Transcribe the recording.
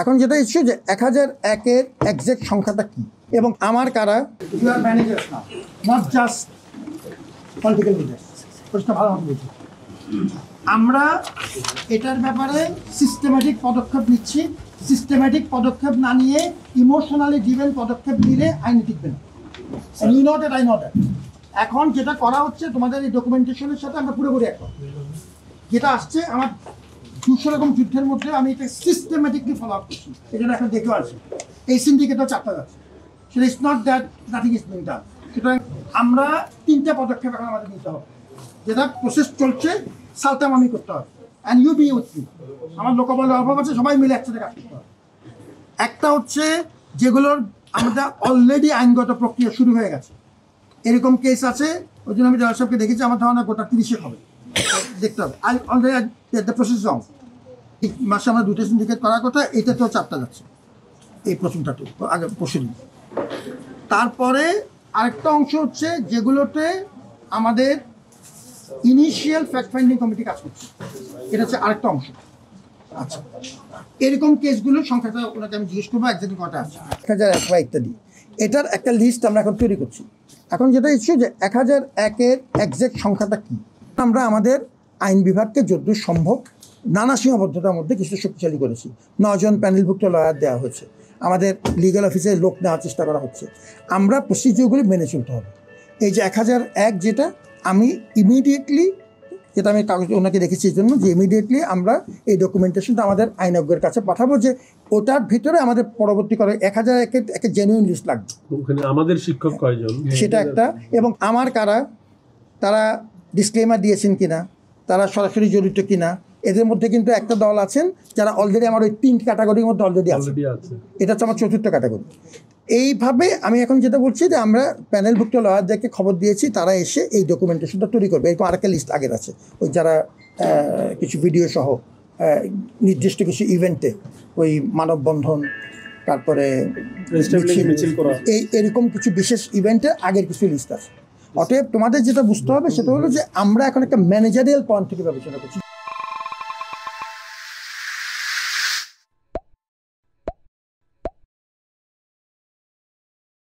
এখন যেটা ইস্যু যে 1001-এর এক্সাক্ট সংখ্যাটা কি এবং আমার কারা ইউ আর ম্যানেজার্স না, নট জাস্ট পলিটিক্যাল লিডার্স। প্রশ্ন ভালো মতো বুঝি। আমরা এটার ব্যাপারে সিস্টেম্যাটিক পদক্ষেপ নিচ্ছি। সিস্টেম্যাটিক পদক্ষেপ না নিয়ে ইমোশনালি ড্রিভেন পদক্ষেপ নিলে আইন টিকবে না। You know that, I know that. এখন যেটা করা হচ্ছে তোমাদের এই ডকুমেন্টেশনের সাথে আমরা পুরোপুরি একমত। যেটা আসছে আমার 200 রকম যুদ্ধের মধ্যে আমি এটা সিস্টেম্যাটিকলি ফলো আপ করছি। এটা এখন দেখেও আসছি এই সিন্ডিকেটও চাপটা যাচ্ছে। সেটা is not that nothing is being done. সুতরাং আমরা 3টে পদক্ষেপ এখন আমাদের নিতে হবে। যেটা প্রসেস চলছে সালতাম আমি করতে হবে, and you be with me. আমার লোকবলের অভাব আছে, সবাই মিলে একসাথে কাজ করতে হবে। একটা হচ্ছে যেগুলোর আমাদের অলরেডি আইনগত প্রক্রিয়া শুরু হয়ে গেছে, এরকম কেস আছে। ওই জন্য আমি জজ সাহেবকে দেখেছি, আমার ধারণা গোটা 30 হবে, দেখতে হবে। I already the process on. এই মাসে আমরা 2টে সিন্ডিকেট করার কথা, এটাতেও 4টা যাচ্ছে, এই প্রথমটাতে আগে পরশুদিন। তারপরে আরেকটা অংশ হচ্ছে যেগুলোতে আমাদের ইনিশিয়াল ফ্যাক্ট ফাইন্ডিং কমিটি কাজ করছে, এটা হচ্ছে আরেকটা অংশ। আচ্ছা, এরকম কেসগুলোর সংখ্যাটা ওনাকে আমি জিজ্ঞেস করবো একজাক্টলি কটা আছে, 1001 বা ইত্যাদি। এটার একটা লিস্ট আমরা এখন তৈরি করছি। এখন যেটা ইস্যু যে 1001-এর এক্সাক্ট সংখ্যাটা কী, আমরা আমাদের আইন বিভাগকে যতদূর সম্ভব নানা সীমাবদ্ধতার মধ্যে কিছুটা শক্তিশালী করেছি। 9 জন প্যানেলভুক্ত লয়ার দেওয়া হয়েছে, আমাদের লিগ্যাল অফিসে লোক নেওয়ার চেষ্টা করা হচ্ছে। আমরা প্রসিডিওরগুলি মেনে চলতে হবে। এই যে 1001 যেটা আমি ইমিডিয়েটলি, যেটা আমি কাগজ ওনাকে দেখেছি এই জন্য যে ইমিডিয়েটলি আমরা এই ডকুমেন্টেশনটা আমাদের আইনজ্ঞের কাছে পাঠাবো, যে ওটার ভিতরে আমাদের পরবর্তী করে 1001-এর একটা জেনুইন লিস্ট লাগবে। ওখানে আমাদের শিক্ষক কয়জন সেটা একটা, এবং আমার কারা, তারা ডিসক্লেমার দিয়েছেন কিনা, তারা সরাসরি জড়িত কিনা। এদের মধ্যে কিন্তু একটা দল আছেন যারা অলরেডি আমার ওই 3 ক্যাটাগরির মধ্যে অলরেডি আছে। এটা হচ্ছে আমার 4র্থ ক্যাটাগরি। এইভাবে আমি এখন যেটা বলছি যে আমরা প্যানেলভুক্ত লয়ারদেরকে খবর দিয়েছি, তারা এসে এই ডকুমেন্টেশনটা তৈরি করবে। এরকম আরেকটা লিস্ট আগের আছে, ওই যারা কিছু ভিডিও সহ নির্দিষ্ট কিছু ইভেন্টে, ওই মানববন্ধন, তারপরে মিছিল করা, এরকম কিছু বিশেষ ইভেন্টের আগের কিছু লিস্ট আছে। অতএব তোমাদের যেটা বুঝতে হবে সেটা হলো যে আমরা এখন একটা ম্যানেজারিয়াল পয়েন্ট থেকে বিবেচনা করছি।